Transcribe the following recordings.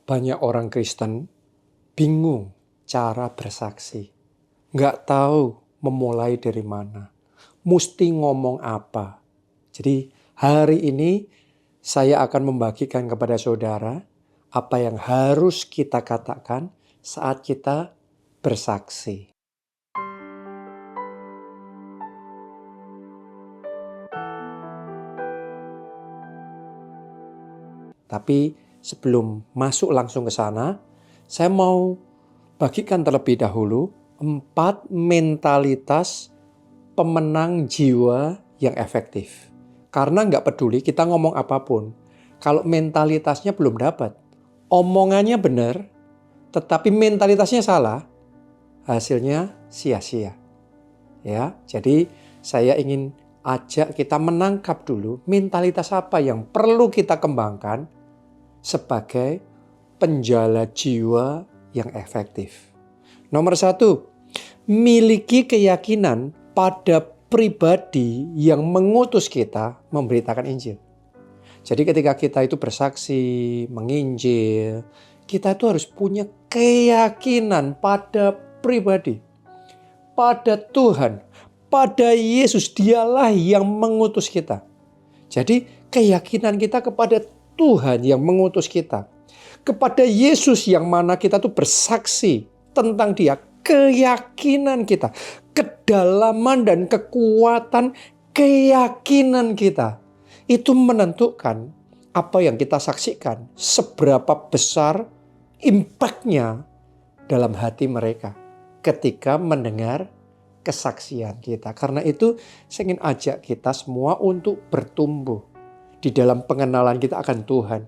Banyak orang Kristen bingung cara bersaksi. Nggak tahu memulai dari mana. Mesti ngomong apa. Jadi hari ini saya akan membagikan kepada saudara apa yang harus kita katakan saat kita bersaksi. Tapi sebelum masuk langsung ke sana, saya mau bagikan terlebih dahulu 4 mentalitas pemenang jiwa yang efektif. Karena nggak peduli kita ngomong apapun, kalau mentalitasnya belum dapat, omongannya benar, tetapi mentalitasnya salah, hasilnya sia-sia. Ya, jadi saya ingin ajak kita menangkap dulu mentalitas apa yang perlu kita kembangkan sebagai penjala jiwa yang efektif. Nomor 1, miliki keyakinan pada pribadi yang mengutus kita memberitakan Injil. Jadi ketika kita itu bersaksi, menginjil, kita itu harus punya keyakinan pada pribadi, pada Tuhan, pada Yesus. Dialah yang mengutus kita. Jadi keyakinan kita kepada Tuhan yang mengutus kita, kepada Yesus yang mana kita tuh bersaksi tentang Dia, keyakinan kita, kedalaman dan kekuatan keyakinan kita itu menentukan apa yang kita saksikan, seberapa besar impact-nya dalam hati mereka ketika mendengar kesaksian kita. Karena itu saya ingin ajak kita semua untuk bertumbuh di dalam pengenalan kita akan Tuhan.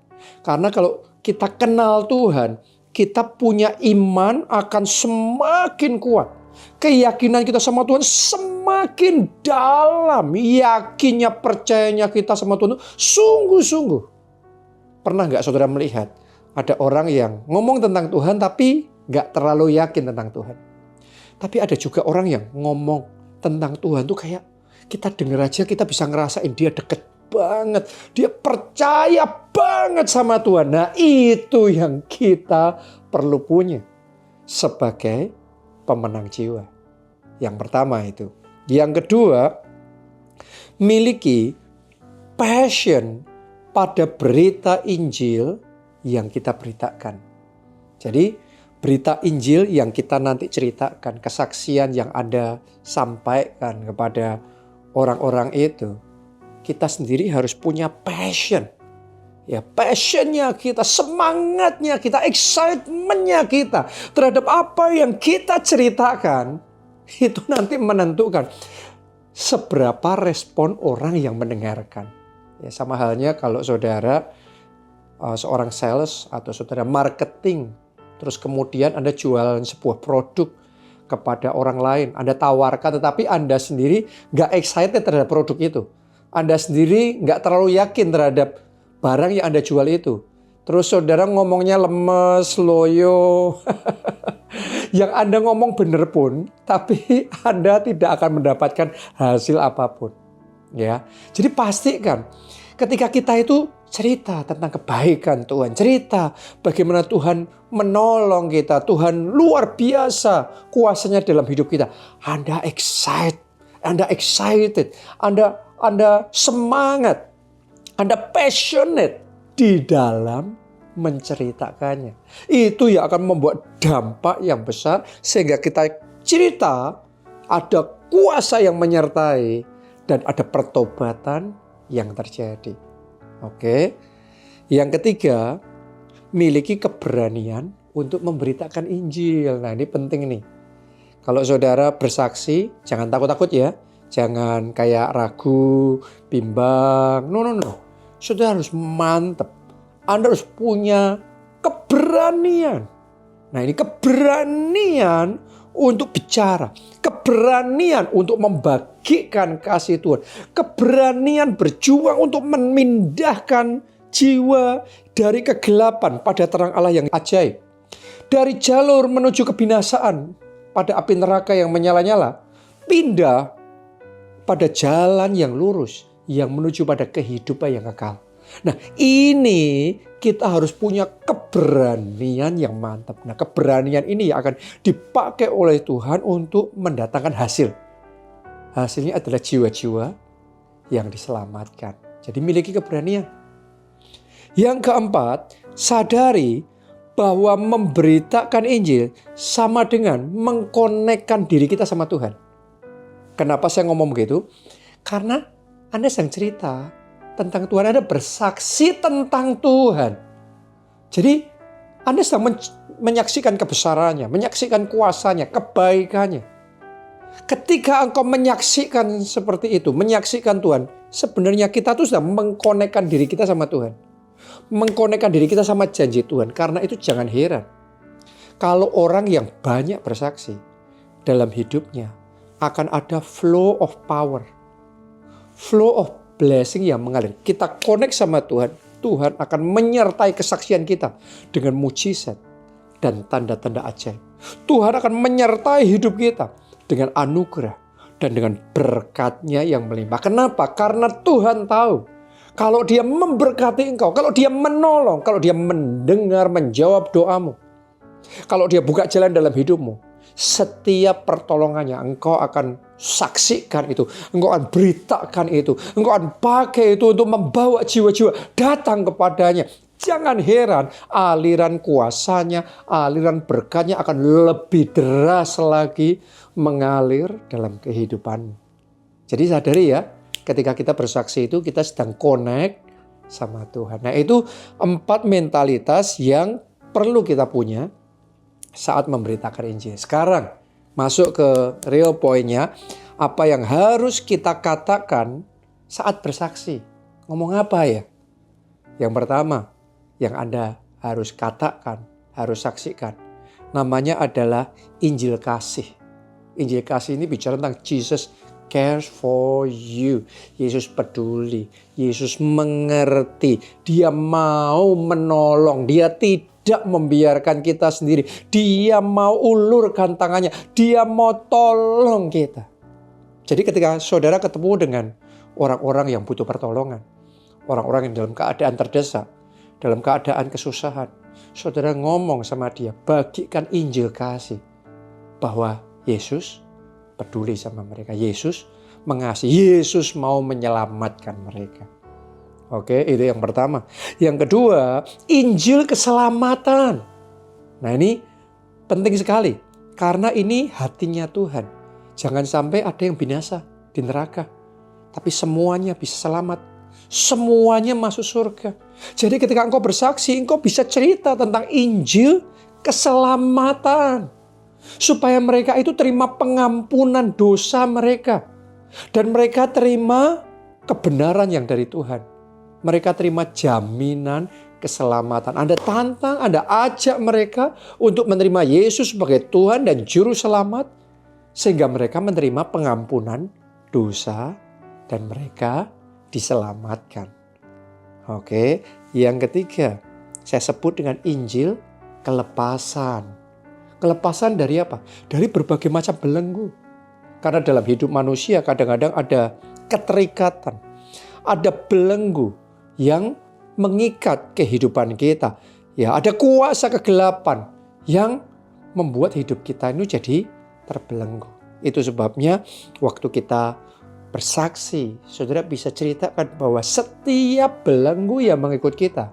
Karena kalau kita kenal Tuhan, kita punya iman akan semakin kuat. Keyakinan kita sama Tuhan semakin dalam. Yakinnya, percayanya kita sama Tuhan sungguh-sungguh. Pernah nggak saudara melihat ada orang yang ngomong tentang Tuhan tapi nggak terlalu yakin tentang Tuhan. Tapi ada juga orang yang ngomong tentang Tuhan tuh kayak kita dengar aja kita bisa ngerasain dia deket banget. Dia percaya banget sama Tuhan. Nah, itu yang kita perlu punya sebagai pemenang jiwa. Yang pertama itu. Yang kedua, miliki passion pada berita Injil yang kita beritakan. Jadi, berita Injil yang kita nanti ceritakan, kesaksian yang Anda sampaikan kepada orang-orang itu, kita sendiri harus punya passion. Ya, passionnya kita, semangatnya kita, excitementnya kita terhadap apa yang kita ceritakan, itu nanti menentukan seberapa respon orang yang mendengarkan. Ya, sama halnya kalau saudara seorang sales atau saudara marketing, terus kemudian Anda jualan sebuah produk kepada orang lain, Anda tawarkan, tetapi Anda sendiri nggak excited terhadap produk itu. Anda sendiri nggak terlalu yakin terhadap barang yang Anda jual itu. Terus saudara ngomongnya lemes, loyo. Yang Anda ngomong benar pun, tapi Anda tidak akan mendapatkan hasil apapun. Ya, jadi pastikan ketika kita itu cerita tentang kebaikan Tuhan, cerita bagaimana Tuhan menolong kita, Tuhan luar biasa kuasanya dalam hidup kita. Anda excited, Anda semangat, Anda passionate di dalam menceritakannya. Itu yang akan membuat dampak yang besar sehingga kita cerita ada kuasa yang menyertai dan ada pertobatan yang terjadi. Oke. Yang ketiga, miliki keberanian untuk memberitakan Injil. Nah, ini penting nih. Kalau saudara bersaksi, jangan takut-takut ya. Jangan kayak ragu, bimbang. No. Saudara harus mantep. Anda harus punya keberanian. Nah, ini keberanian untuk bicara. Keberanian untuk membagikan kasih Tuhan. Keberanian berjuang untuk memindahkan jiwa dari kegelapan pada terang Allah yang ajaib. Dari jalur menuju kebinasaan pada api neraka yang menyala-nyala, pindah pada jalan yang lurus yang menuju pada kehidupan yang kekal. Nah, ini kita harus punya keberanian yang mantap. Nah, keberanian ini yang akan dipakai oleh Tuhan untuk mendatangkan hasil. Hasilnya adalah jiwa-jiwa yang diselamatkan. Jadi miliki keberanian. Yang keempat, sadari bahwa memberitakan Injil sama dengan mengkonekkan diri kita sama Tuhan. Kenapa saya ngomong begitu? Karena Anda sedang cerita tentang Tuhan, Anda bersaksi tentang Tuhan. Jadi Anda sedang menyaksikan kebesarannya, menyaksikan kuasanya, kebaikannya. Ketika engkau menyaksikan seperti itu, menyaksikan Tuhan, sebenarnya kita tuh sudah mengkonekkan diri kita sama Tuhan. Mengkonekkan diri kita sama janji Tuhan. Karena itu jangan heran kalau orang yang banyak bersaksi dalam hidupnya akan ada flow of power, flow of blessing yang mengalir. Kita connect sama Tuhan, Tuhan akan menyertai kesaksian kita dengan mujizat dan tanda-tanda ajaib. Tuhan akan menyertai hidup kita dengan anugerah dan dengan berkat-Nya yang melimpah. Kenapa? Karena Tuhan tahu kalau Dia memberkati engkau, kalau Dia menolong, kalau Dia mendengar, menjawab doamu, kalau Dia buka jalan dalam hidupmu, setiap pertolongannya engkau akan saksikan itu, engkau akan beritakan itu, engkau akan pakai itu untuk membawa jiwa-jiwa datang kepadanya. Jangan heran aliran kuasanya, aliran berkatnya akan lebih deras lagi mengalir dalam kehidupanmu. Jadi sadari ya, ketika kita bersaksi itu kita sedang connect sama Tuhan. Nah, itu 4 mentalitas yang perlu kita punya saat memberitakan Injil. Sekarang masuk ke real point-nya, apa yang harus kita katakan saat bersaksi. Ngomong apa ya? Yang pertama yang Anda harus katakan, harus saksikan, namanya adalah Injil kasih. Injil kasih ini bicara tentang Jesus cares for you. Yesus peduli, Yesus mengerti, Dia mau menolong, Dia tidak membiarkan kita sendiri. Dia mau ulurkan tangannya, Dia mau tolong kita. Jadi ketika saudara ketemu dengan orang-orang yang butuh pertolongan, orang-orang yang dalam keadaan terdesak, dalam keadaan kesusahan, saudara ngomong sama dia, bagikan Injil kasih bahwa Yesus peduli sama mereka, Yesus mengasihi, Yesus mau menyelamatkan mereka. Oke, itu yang pertama. Yang kedua, Injil keselamatan. Nah, ini penting sekali karena ini hatinya Tuhan. Jangan sampai ada yang binasa di neraka, tapi semuanya bisa selamat. Semuanya masuk surga. Jadi ketika engkau bersaksi, engkau bisa cerita tentang Injil keselamatan. Supaya mereka itu terima pengampunan dosa mereka. Dan mereka terima kebenaran yang dari Tuhan. Mereka terima jaminan keselamatan. Anda tantang, Anda ajak mereka untuk menerima Yesus sebagai Tuhan dan Juru Selamat. Sehingga mereka menerima pengampunan dosa dan mereka diselamatkan. Oke, yang ketiga saya sebut dengan Injil kelepasan. Kelepasan dari apa? Dari berbagai macam belenggu. Karena dalam hidup manusia kadang-kadang ada keterikatan, ada belenggu yang mengikat kehidupan kita. Ya, ada kuasa kegelapan yang membuat hidup kita ini jadi terbelenggu. Itu sebabnya waktu kita bersaksi, saudara bisa ceritakan bahwa setiap belenggu yang mengikut kita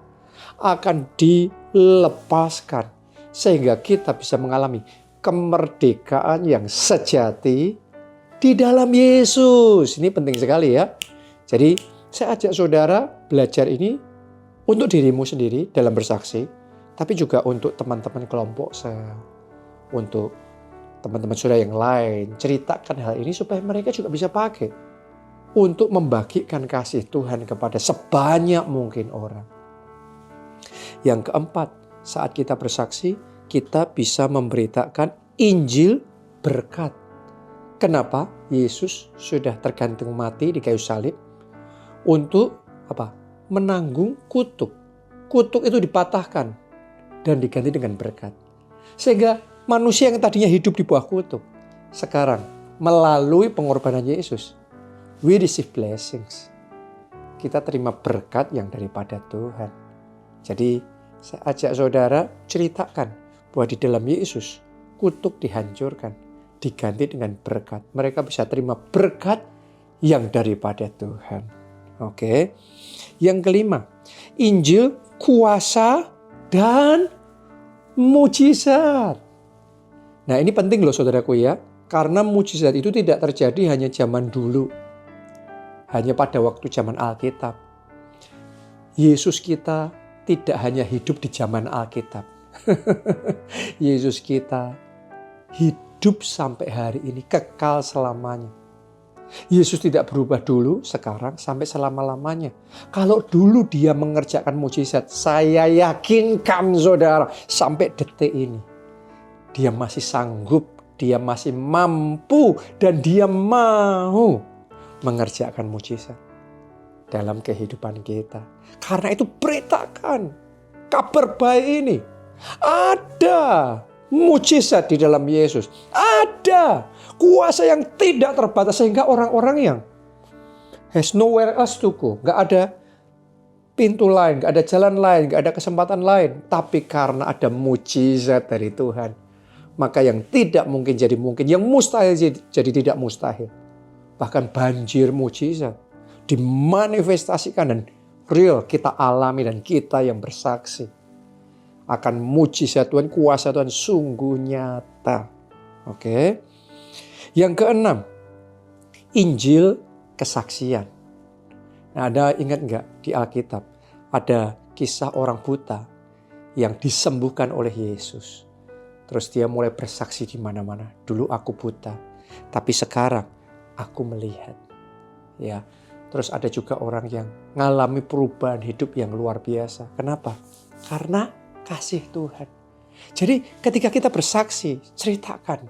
akan dilepaskan sehingga kita bisa mengalami kemerdekaan yang sejati di dalam Yesus. Ini penting sekali ya. Jadi saya ajak saudara belajar ini untuk dirimu sendiri dalam bersaksi, tapi juga untuk teman-teman kelompok saya, untuk teman-teman saudara yang lain. Ceritakan hal ini supaya mereka juga bisa pakai untuk membagikan kasih Tuhan kepada sebanyak mungkin orang. Yang keempat, saat kita bersaksi, kita bisa memberitakan Injil berkat. Kenapa? Yesus sudah tergantung mati di kayu salib untuk apa? Menanggung kutuk. Kutuk itu dipatahkan dan diganti dengan berkat. Sehingga manusia yang tadinya hidup di bawah kutuk, sekarang melalui pengorbanan Yesus, we receive blessings. kita terima berkat yang daripada Tuhan. Jadi saya ajak saudara ceritakan bahwa di dalam Yesus kutuk dihancurkan, diganti dengan berkat. Mereka bisa terima berkat yang daripada Tuhan. Oke. Yang kelima, Injil kuasa dan mujizat. Nah, ini penting loh saudaraku ya, karena mujizat itu tidak terjadi hanya zaman dulu, hanya pada waktu zaman Alkitab. Yesus kita tidak hanya hidup di zaman Alkitab. Yesus kita hidup sampai hari ini, kekal selamanya. Yesus tidak berubah dulu, sekarang, sampai selama-lamanya. Kalau dulu dia mengerjakan mujizat, saya yakinkan saudara, sampai detik ini, dia masih sanggup, dia masih mampu, dan dia mau mengerjakan mujizat dalam kehidupan kita. Karena itu beritakan kabar baik ini. Ada mujizat di dalam Yesus. Ada kuasa yang tidak terbatas sehingga orang-orang yang has nowhere else to go. Gak ada pintu lain, gak ada jalan lain, gak ada kesempatan lain. Tapi karena ada mujizat dari Tuhan, maka yang tidak mungkin jadi mungkin, yang mustahil jadi tidak mustahil. Bahkan banjir mujizat dimanifestasikan dan real kita alami, dan kita yang bersaksi akan mujizat Tuhan, kuasa Tuhan sungguh nyata. Oke. Yang keenam, Injil kesaksian. Nah, Anda ingat nggak di Alkitab ada kisah orang buta yang disembuhkan oleh Yesus. Terus dia mulai bersaksi di mana-mana. Dulu aku buta, tapi sekarang aku melihat. Ya. Terus ada juga orang yang mengalami perubahan hidup yang luar biasa. Kenapa? Karena kasih Tuhan. Jadi ketika kita bersaksi, ceritakan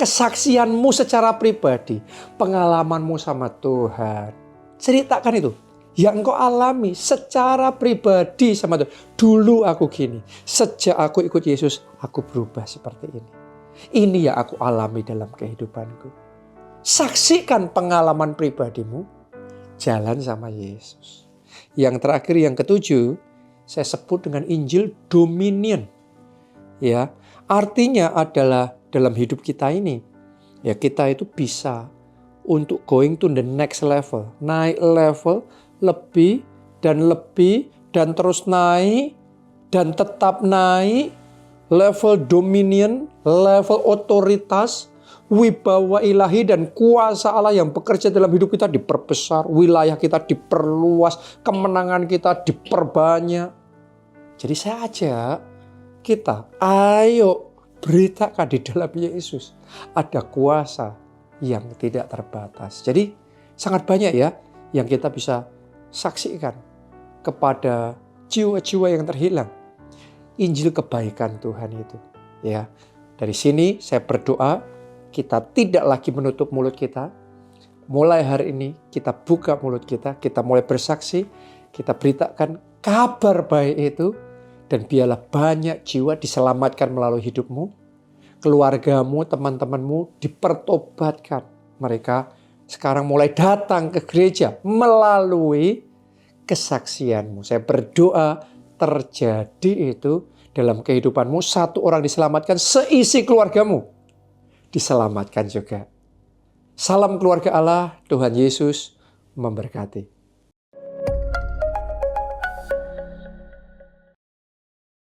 kesaksianmu secara pribadi, pengalamanmu sama Tuhan. Ceritakan itu yang engkau alami secara pribadi sama Tuhan. Dulu aku gini, sejak aku ikut Yesus, aku berubah seperti ini. Ini yang aku alami dalam kehidupanku. Saksikan pengalaman pribadimu, jalan sama Yesus. Yang terakhir, yang ketujuh, saya sebut dengan Injil dominion. Ya, artinya adalah dalam hidup kita ini, ya kita itu bisa untuk going to the next level. Naik level lebih dan terus naik dan tetap naik. Level dominion, level otoritas, wibawa ilahi dan kuasa Allah yang bekerja dalam hidup kita diperbesar. Wilayah kita diperluas, kemenangan kita diperbanyak. Jadi saya ajak kita, ayo beritakan di dalam Yesus ada kuasa yang tidak terbatas. Jadi sangat banyak ya yang kita bisa saksikan kepada jiwa-jiwa yang terhilang. Injil kebaikan Tuhan itu. Ya, dari sini saya berdoa kita tidak lagi menutup mulut kita. Mulai hari ini kita buka mulut kita mulai bersaksi, kita beritakan kabar baik itu. Dan biarlah banyak jiwa diselamatkan melalui hidupmu, keluargamu, teman-temanmu dipertobatkan. Mereka sekarang mulai datang ke gereja melalui kesaksianmu. Saya berdoa terjadi itu dalam kehidupanmu. Satu orang diselamatkan, seisi keluargamu diselamatkan juga. Salam keluarga Allah, Tuhan Yesus memberkati.